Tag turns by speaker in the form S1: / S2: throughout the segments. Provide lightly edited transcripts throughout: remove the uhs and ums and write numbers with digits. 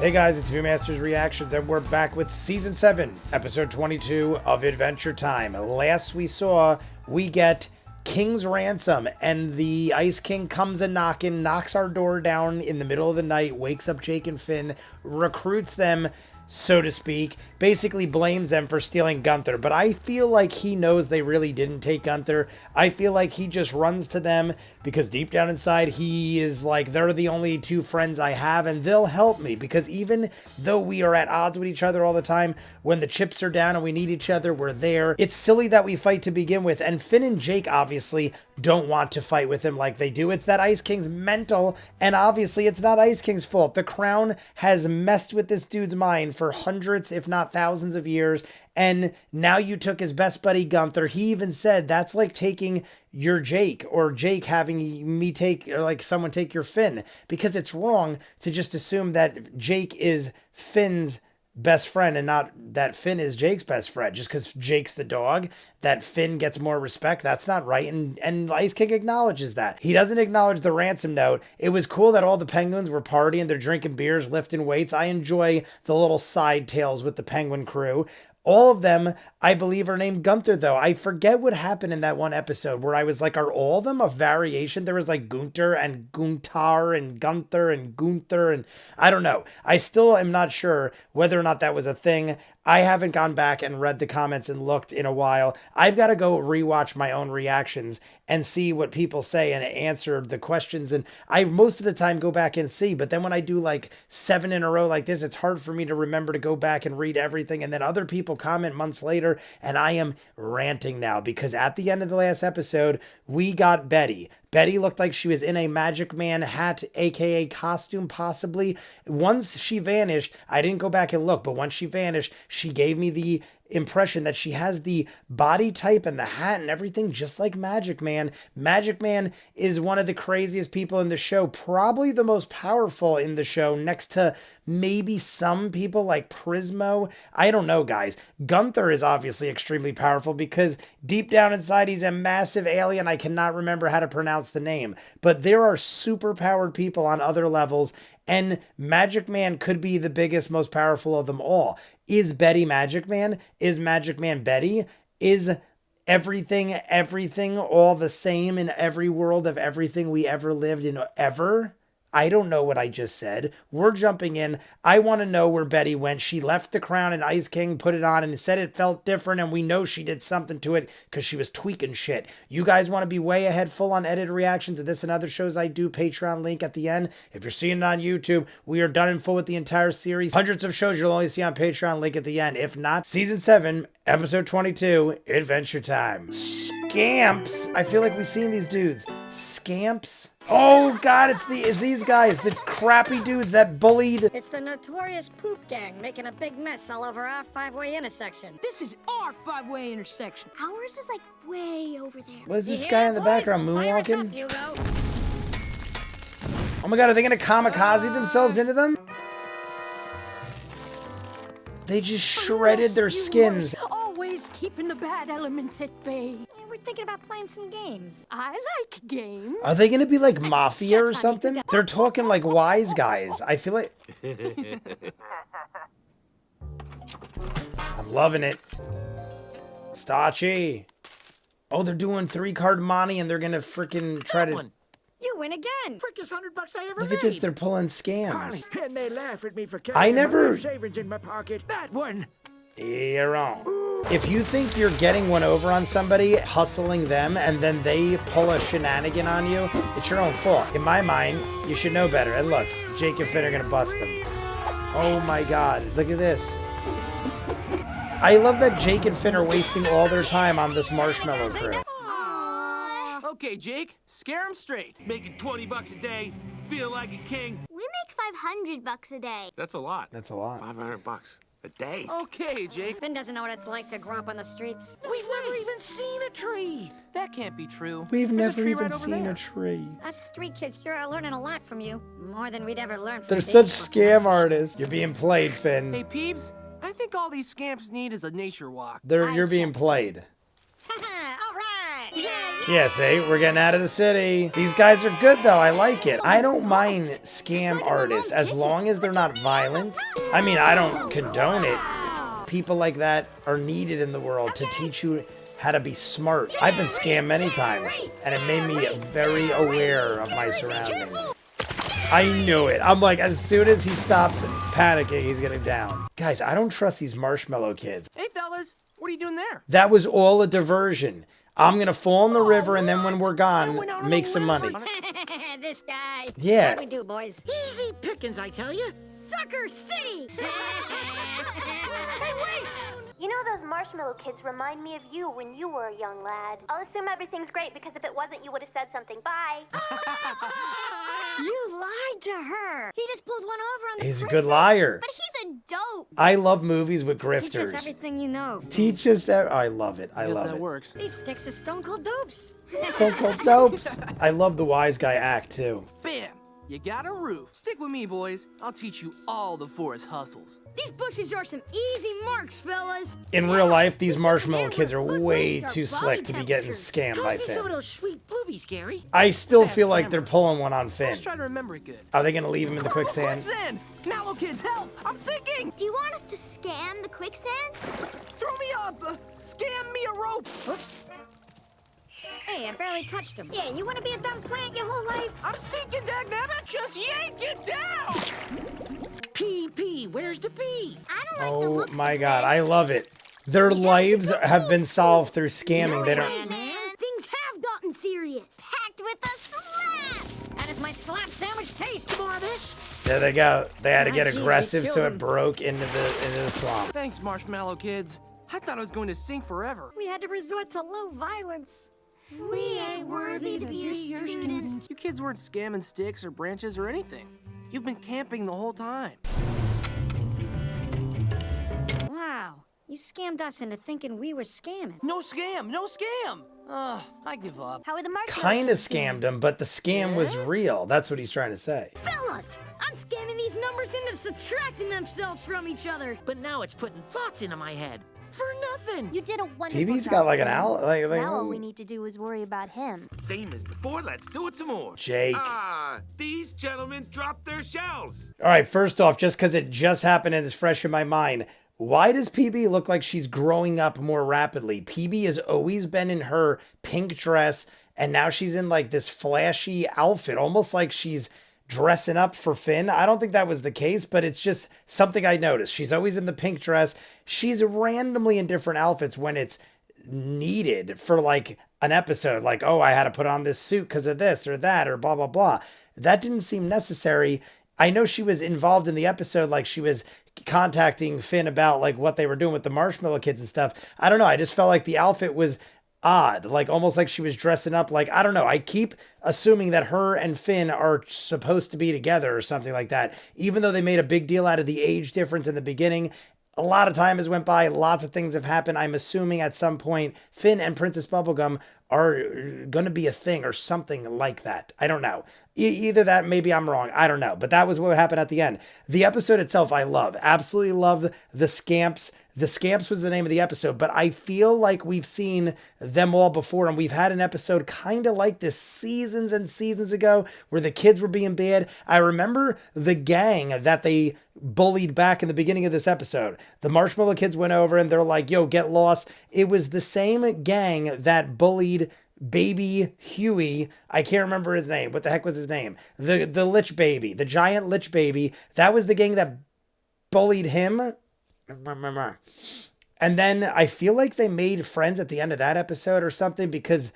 S1: Hey guys, it's ViewMasters Reactions, and we're back with Season 7, Episode 22 of Adventure Time. Last we saw, we get King's Ransom, and the Ice King comes a-knocking, knocks our door down in the middle of the night, wakes up Jake and Finn, recruits them, so to speak, basically blames them for stealing Gunther. But I feel like he knows they really didn't take Gunther. I feel like he just runs to them because deep down inside he is like, they're the only two friends I have and they'll help me. Because even though we are at odds with each other all the time, when the chips are down and we need each other, we're there. It's silly that we fight to begin with. And Finn and Jake obviously don't want to fight with him like they do. It's that Ice King's mental, and obviously it's not Ice King's fault. The crown has messed with this dude's mind for hundreds, if not thousands of years, and now you took his best buddy Gunther. He even said that's like taking your Jake, or Jake having me take, or like someone take your Finn, because it's wrong to just assume that Jake is Finn's best friend and not that Finn is Jake's best friend. Just because Jake's the dog, that Finn gets more respect, that's not right. And Ice King acknowledges that. He doesn't acknowledge the ransom note. It was cool that all the penguins were partying, they're drinking beers, lifting weights. I enjoy the little side tales with the penguin crew. All of them, I believe, are named Gunther, though. I forget what happened in that one episode where I was like, are all of them a variation? There was like Gunter and Guntar and Gunther and Gunther, and I don't know. I still am not sure whether or not that was a thing. I haven't gone back and read the comments and looked in a while. I've got to go rewatch my own reactions and see what people say and answer the questions. And I most of the time go back and see, but then when I do like 7 in a row like this, it's hard for me to remember to go back and read everything. And then other people comment months later, and I am ranting now because at the end of the last episode, we got Betty. Betty looked like she was in a Magic Man hat, aka costume, possibly. Once she vanished, I didn't go back and look, but once she vanished, she gave me the impression that she has the body type and the hat and everything just like Magic Man. Magic Man is one of the craziest people in the show, probably the most powerful in the show, next to maybe some people like Prismo. I don't know, guys. Gunther is obviously extremely powerful because deep down inside he's a massive alien. I cannot remember how to pronounce the name, but there are super powered people on other levels, and Magic Man could be the biggest, most powerful of them all. Is Betty Magic Man? Is Magic Man Betty? Is everything all the same in every world of everything we ever lived in ever? I don't know what I just said. We're jumping in. I want to know where Betty went. She left the crown and Ice King put it on and said it felt different, and we know she did something to it because she was tweaking shit. You guys want to be way ahead, full on edited reactions of this and other shows I do, Patreon link at the end. If you're seeing it on YouTube, we are done in full with the entire series. Hundreds of shows you'll only see on Patreon, link at the end. If not, Season 7, Episode 22, Adventure Time. Scamps. I feel like we've seen these dudes. Scamps. Oh God, it's these guys, the crappy dudes that bullied.
S2: It's the notorious poop gang making a big mess all over our 5-way intersection.
S3: This is our 5-way intersection.
S4: Ours is like way over there.
S1: What is this guy in the background moonwalking?
S2: Hugo.
S1: Oh my God, are they gonna kamikaze themselves into them? They just shredded their skins.
S3: Always keeping the bad elements at bay.
S2: We're thinking about playing some games.
S3: I like games.
S1: Are they gonna be like mafia or something? They're talking like wise guys. I feel like... I'm loving it. Stachi. Oh, they're doing 3-card money and they're gonna freaking try to...
S2: You win again.
S5: Quickest $100 I ever
S1: Look
S5: made.
S1: at this, they're pulling scams.
S5: And they laugh at me for
S1: I
S5: carrying
S1: never-
S5: my savings in my pocket. That one.
S1: You're wrong. If you think you're getting one over on somebody, hustling them, and then they pull a shenanigan on you, it's your own fault. In my mind, you should know better. And look, Jake and Finn are gonna bust them. Oh my God, look at this. I love that Jake and Finn are wasting all their time on this marshmallow crew.
S6: Okay, Jake, scare him straight.
S7: Making 20 bucks a day, feel like a king.
S4: We make $500 a day.
S7: That's a lot.
S1: That's a lot.
S7: 500 bucks a day.
S6: Okay, Jake.
S2: Finn doesn't know what it's like to grow up on the streets.
S5: We've never even seen a tree.
S6: That can't be true.
S1: We've
S6: There's a
S1: never
S6: tree
S1: even
S6: right over
S1: seen
S6: there.
S1: a tree.
S2: Us street kids sure are learning a lot from you. More than we'd ever learn from
S1: They're
S2: big
S1: such
S2: book
S1: scam
S2: masters.
S1: artists. You're being played, Finn.
S6: Hey, Peebs, I think all these scamps need is a nature walk.
S1: You're being played.
S2: All right. Yeah,
S1: Yeah, see, we're getting out of the city. These guys are good though, I like it. I don't mind scam artists as long as they're not violent. I mean, I don't condone it. People like that are needed in the world to teach you how to be smart. I've been scammed many times, and it made me very aware of my surroundings. I knew it. I'm like, as soon as he stops panicking, he's getting down. Guys, I don't trust these marshmallow kids.
S6: Hey, fellas, what are you doing there?
S1: That was all a diversion. I'm gonna fall in the river, and then when we're gone, make some money.
S2: This guy.
S1: Yeah.
S2: What do we do, boys?
S5: Easy pickings, I tell you.
S3: Sucker City!
S2: Hey, wait!
S4: You know, those marshmallow kids remind me of you when you were a young lad. I'll assume everything's great because if it wasn't, you would have said something. Bye.
S2: You lied to her. He just pulled one over on the
S1: He's a
S2: princess.
S1: good liar.
S4: But he's a dope.
S1: I love movies with
S2: Teach us
S1: grifters.
S2: everything you know.
S1: Teach us. I love it. I
S6: Guess
S1: love
S6: that
S1: it.
S6: works.
S2: These sticks are stone cold dopes.
S1: Stone Cold Dopes. I love the wise guy act too.
S6: Bam! You got a roof. Stick with me, boys. I'll teach you all the forest hustles.
S3: These bushes are some easy marks, fellas.
S1: In real life, these marshmallow kids are way too slick to be getting scammed by
S5: Told you some of
S1: Finn.
S5: those sweet boobies, Gary.
S1: I still feel like they're pulling one on Finn.
S6: Let's try to remember it good.
S1: Are they gonna leave him in the quicksand?
S6: Quicksand! Mallow kids, help! I'm sinking!
S4: Do you want us to scam the quicksand?
S6: Throw me up! Scam me a rope!
S2: Oops. Hey, I barely touched him. Yeah, you want to be a dumb plant your whole life?
S6: I'm sinking, dagnabbit! Just yank it down!
S5: P, where's the P?
S4: I don't like the
S1: Oh
S4: looks
S1: my
S4: of
S1: god,
S4: this.
S1: I love it. Their lives have been solved through scamming. They don't.
S4: Man,
S3: Things have gotten serious.
S4: packed with a slap.
S2: How does my slap sandwich taste?
S5: More of this?
S1: There they go. They had to get
S2: Ah, geez, we
S1: aggressive, so
S2: killed
S1: it
S2: him.
S1: broke into the swamp.
S6: Thanks, marshmallow kids. I thought I was going to sink forever.
S2: We had to resort to low violence.
S4: We ain't worthy to be your students.
S6: You kids weren't scamming sticks or branches or anything. You've been camping the whole time.
S2: Wow, you scammed us into thinking we were scamming.
S6: No scam! No scam! I give up.
S4: How are the marshmallow
S1: Kind of
S4: kids doing?
S1: scammed him, but the scam was real. That's what he's trying to say.
S3: Fellas, I'm scamming these numbers into subtracting themselves from each other.
S5: But now it's putting thoughts into my head. For nothing.
S4: You did a wonderful
S1: PB's
S4: job,
S1: got like an
S4: Finn.
S1: owl.
S4: Now all we need to do is worry about him.
S7: Same as before, let's do it some more.
S1: Jake.
S7: These gentlemen dropped their shells.
S1: All right, first off, just because it just happened and it's fresh in my mind, why does PB look like she's growing up more rapidly? PB has always been in her pink dress, and now she's in like this flashy outfit, almost like she's dressing up for Finn. I don't think that was the case, but it's just something I noticed. She's always in the pink dress. She's randomly in different outfits when it's needed for like an episode, like, oh, I had to put on this suit because of this or that or blah, blah, blah. That didn't seem necessary. I know she was involved in the episode, like she was contacting Finn about like what they were doing with the marshmallow kids and stuff. I don't know. I just felt like the outfit was odd, like almost like she was dressing up like, I don't know. I keep assuming that her and Finn are supposed to be together or something like that, even though they made a big deal out of the age difference in the beginning. A lot of time has went by. Lots of things have happened. I'm assuming at some point Finn and Princess Bubblegum are going to be a thing or something like that. I don't know. Either that, maybe I'm wrong. I don't know. But that was what happened at the end. The episode itself, I love. Absolutely love the Scamps. The Scamps was the name of the episode, but I feel like we've seen them all before, and we've had an episode kind of like this seasons and seasons ago where the kids were being bad. I remember the gang that they bullied back in the beginning of this episode. The Marshmallow Kids went over and they're like, yo, get lost. It was the same gang that bullied Baby Huey. I can't remember his name. What the heck was his name? The Lich Baby, the giant Lich Baby. That was the gang that bullied him. And then I feel like they made friends at the end of that episode or something because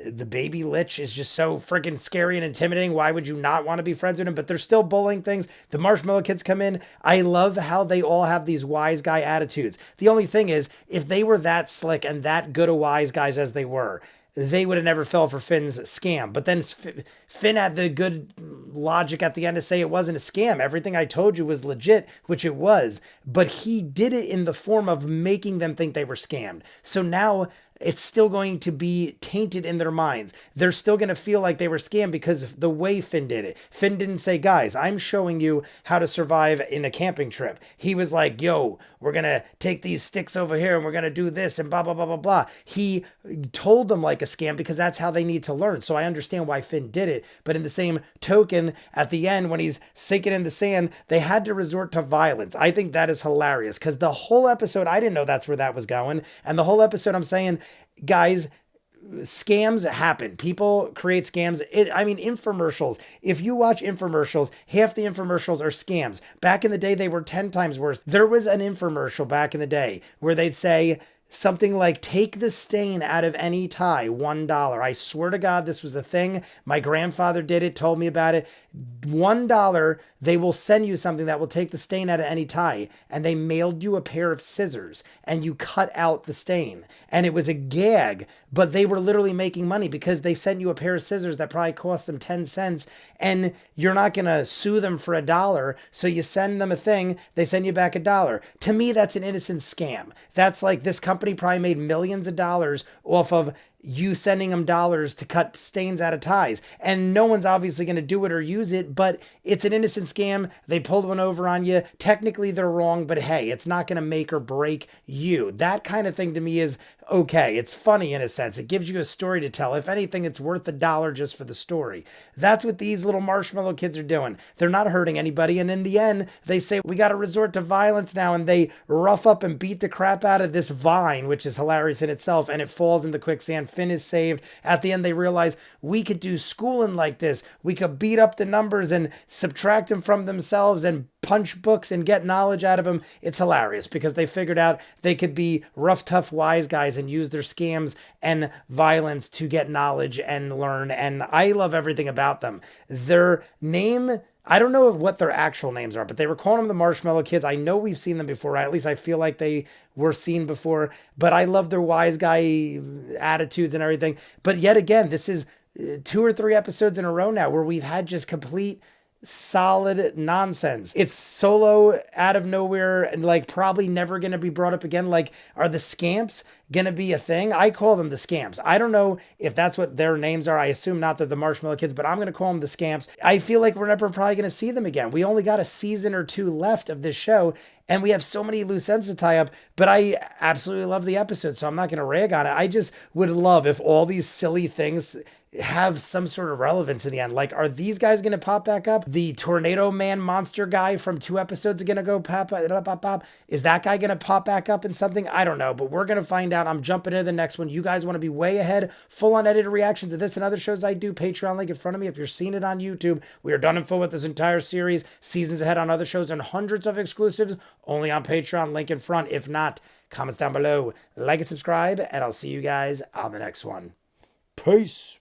S1: the baby Lich is just so freaking scary and intimidating. Why would you not want to be friends with him? But they're still bullying things. The Marshmallow Kids come in. I love how they all have these wise guy attitudes. The only thing is, if they were that slick and that good of wise guys as they were, they would have never fell for Finn's scam. But then Finn had the good logic at the end to say it wasn't a scam. Everything I told you was legit, which it was. But he did it in the form of making them think they were scammed. So now it's still going to be tainted in their minds. They're still going to feel like they were scammed because of the way Finn did it. Finn didn't say, guys, I'm showing you how to survive in a camping trip. He was like, yo, we're going to take these sticks over here and we're going to do this and blah, blah, blah, blah, blah. He told them like a scam because that's how they need to learn. So I understand why Finn did it. But in the same token, at the end, when he's sinking in the sand, they had to resort to violence. I think that is hilarious because the whole episode, I didn't know that's where that was going. And the whole episode, I'm saying, guys, scams happen. People create scams. Infomercials. If you watch infomercials, half the infomercials are scams. Back in the day, they were 10 times worse. There was an infomercial back in the day where they'd say something like, take the stain out of any tie, $1. I swear to God, this was a thing. My grandfather did it, told me about it. $1, they will send you something that will take the stain out of any tie. And they mailed you a pair of scissors and you cut out the stain. And it was a gag, but they were literally making money because they sent you a pair of scissors that probably cost them 10 cents. And you're not going to sue them for $1. So you send them a thing, they send you back $1. To me, that's an innocent scam. That's like this company probably made millions of dollars off of you sending them dollars to cut stains out of ties. And no one's obviously going to do it or use it, but it's an innocent scam. They pulled one over on you. Technically, they're wrong, but hey, it's not going to make or break you. That kind of thing to me is okay. It's funny in a sense. It gives you a story to tell. If anything, it's worth $1 just for the story. That's what these little marshmallow kids are doing. They're not hurting anybody. And in the end, they say, we got to resort to violence now. And they rough up and beat the crap out of this vine, which is hilarious in itself. And it falls in the quicksand. Finn is saved. At the end, they realize we could do schooling like this. We could beat up the numbers and subtract them from themselves and punch books and get knowledge out of them. It's hilarious because they figured out they could be rough, tough, wise guys and use their scams and violence to get knowledge and learn. And I love everything about them. Their name, I don't know what their actual names are, but they were calling them the Marshmallow Kids. I know we've seen them before. At least I feel like they were seen before, but I love their wise guy attitudes and everything. But yet again, this is 2 or 3 episodes in a row now where we've had just complete solid nonsense. It's Solo out of nowhere and like probably never going to be brought up again. Like, are the Scamps going to be a thing? I call them the Scamps. I don't know if that's what their names are. I assume not, they're the Marshmallow Kids, but I'm going to call them the Scamps. I feel like we're never probably going to see them again. We only got a season or 2 left of this show and we have so many loose ends to tie up, but I absolutely love the episode, so I'm not going to rag on it. I just would love if all these silly things have some sort of relevance in the end. Like, are these guys going to pop back up? The Tornado Man monster guy from 2 episodes are going to go pop. Is that guy going to pop back up in something? I don't know, but we're going to find out. I'm jumping into the next one. You guys want to be way ahead, full on edited reactions to this and other shows I do. Patreon link in front of me. If you're seeing it on YouTube, we are done and full with this entire series. Seasons ahead on other shows and hundreds of exclusives only on Patreon. Link in front. If not, comments down below. Like and subscribe, and I'll see you guys on the next one. Peace.